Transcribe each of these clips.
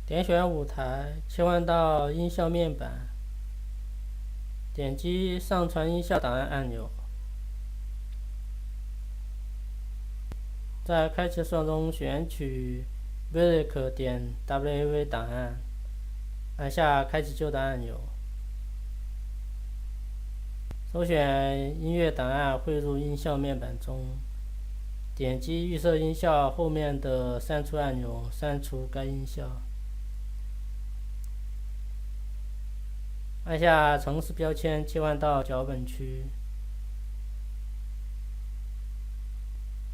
点选舞台，切换到音效面板，点击上传音效档案按钮，在开启视窗中选取 music.wav 档案，按下开启旧档按钮，首选音乐档案汇入音效面板中，点击预设音效后面的删除按钮，删除该音效。按下程式标签切换到脚本区，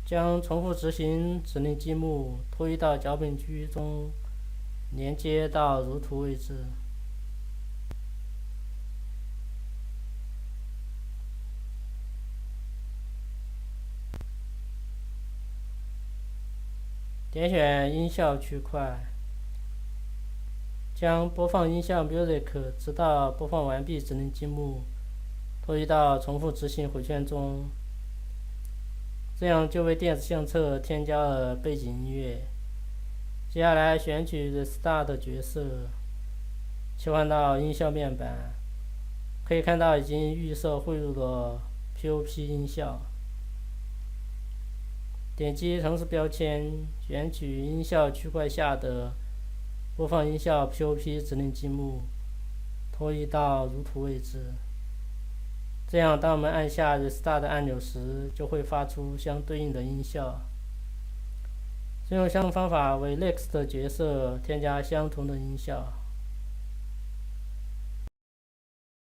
将重复执行指令积木拖移到脚本区中，连接到如图位置。点选音效区块，将播放音效 music 直到播放完毕指令积木拖移到重复执行回圈中，这样就为电子相册添加了背景音乐。接下来选取 Restart 角色，切换到音效面板，可以看到已经预设汇入了 POP 音效。点击程式标签，选取音效区块下的播放音效 POP 指令积木，拖移到如图位置。这样，当我们按下 Restart 按钮时，就会发出相对应的音效。使用相同方法为 Next 角色添加相同的音效。